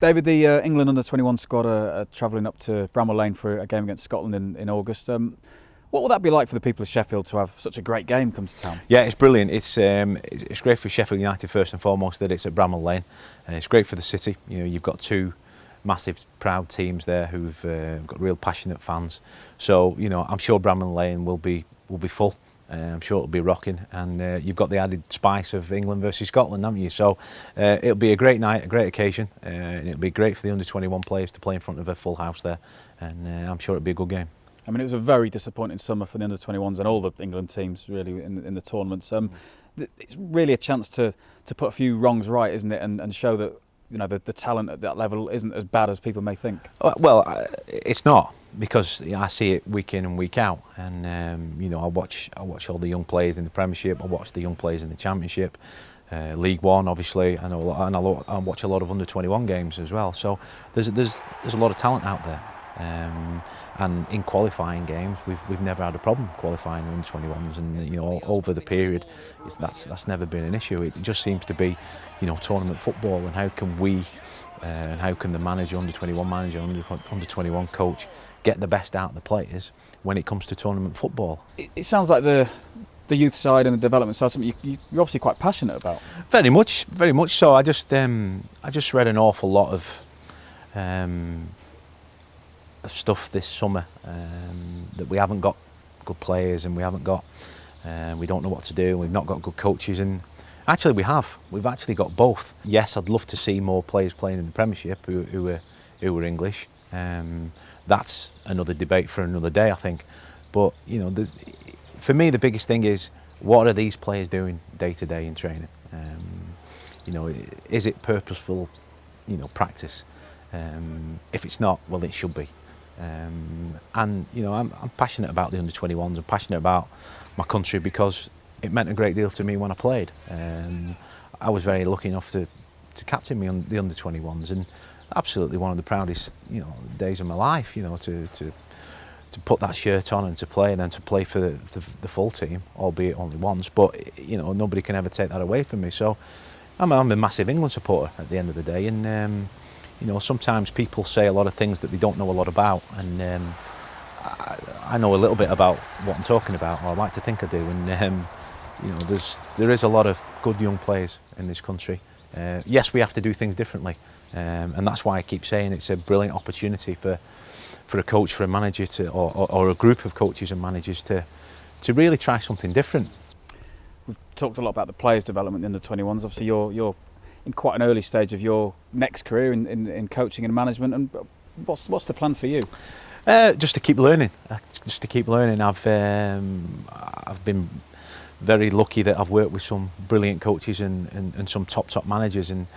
David, the England under-21 squad are travelling up to Bramall Lane for a game against Scotland in August. What will that be like for the people of Sheffield to have such a great game come to town? Yeah, it's brilliant. It's great for Sheffield United first and foremost that it's at Bramall Lane. It's great for the city. You know, you've got two massive, proud teams there who've got real passionate fans. So you know, I'm sure Bramall Lane will be full. I'm sure it'll be rocking, and you've got the added spice of England versus Scotland, haven't you? So it'll be a great night, a great occasion, and it'll be great for the under-21 players to play in front of a full house there, and I'm sure it'll be a good game. I mean, it was a very disappointing summer for the under-21s and all the England teams really in the tournaments. It's really a chance to put a few wrongs right, isn't it, and show that the talent at that level isn't as bad as people may think. Well, it's not, because I see it week in and week out, and I watch all the young players in the Premiership. I watch the young players in the Championship, League One, obviously, and I watch a lot of under-21 games as well. So there's a lot of talent out there. And in qualifying games, we've never had a problem qualifying the under-21s, and over the period, that's never been an issue. It just seems to be, tournament football, and how can we, and how can the manager, under-21 manager, under-21 coach, get the best out of the players when it comes to tournament football. It sounds like the youth side and the development side, something you're obviously quite passionate about. Very much so. I just read an awful lot of stuff this summer, that we haven't got good players, and we don't know what to do, and we've not got good coaches, and actually we've actually got both. Yes, I'd love to see more players playing in the Premiership who are English. That's another debate for another day, I think, but for me the biggest thing is, what are these players doing day to day in training? Is it purposeful practice? If it's not, well, it should be. And I'm passionate about the under-21s. I'm passionate about my country because it meant a great deal to me when I played. I was very lucky enough to captain the under-21s, and absolutely one of the proudest days of my life. To put that shirt on and to play, and then to play for the full team, albeit only once. But nobody can ever take that away from me. So I'm a massive England supporter at the end of the day, and sometimes people say a lot of things that they don't know a lot about, and I know a little bit about what I'm talking about, or I like to think I do, and there is a lot of good young players in this country. Yes, we have to do things differently, and that's why I keep saying it's a brilliant opportunity for a coach, for a manager or a group of coaches and managers to really try something different. We've talked a lot about the players' development in the 21s. Obviously, you're in quite an early stage of your next career in coaching and management, and what's the plan for you? Just to keep learning. I've been very lucky that I've worked with some brilliant coaches and some top managers, and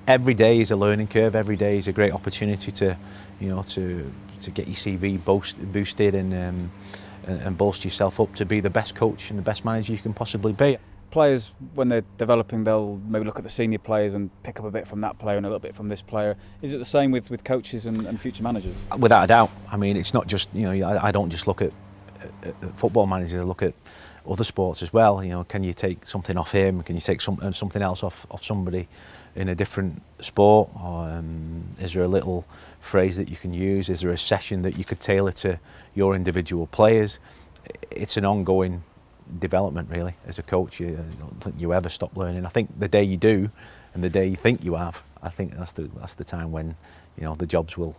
every day is a learning curve. Every day is a great opportunity to get your CV boosted and bolster yourself up to be the best coach and the best manager you can possibly be. Players, when they're developing, they'll maybe look at the senior players and pick up a bit from that player and a little bit from this player. Is it the same with coaches and future managers? Without a doubt. I mean, it's not just, I don't just look at football managers, I look at other sports as well. Can you take something off him? Can you take something else off somebody in a different sport? Or is there a little phrase that you can use? Is there a session that you could tailor to your individual players? It's an ongoing development, really. As a coach, I don't think you ever stop learning. I think the day you do, and the day you think you have, I think that's the time when the jobs will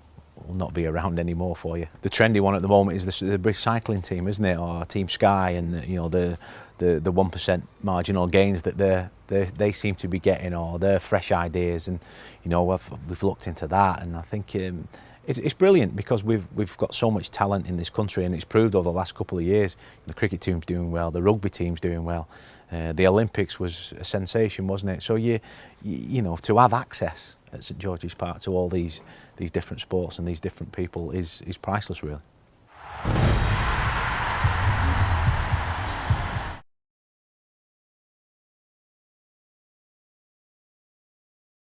not be around anymore for you. The trendy one at the moment is the British cycling team, isn't it? Or Team Sky, and the 1% marginal gains that they seem to be getting, or their fresh ideas, and we've looked into that, and I think it's brilliant, because we've got so much talent in this country, and it's proved over the last couple of years. The cricket team's doing well, the rugby team's doing well, the Olympics was a sensation, wasn't it? So to have access at St George's Park to all these different sports and these different people is priceless, really.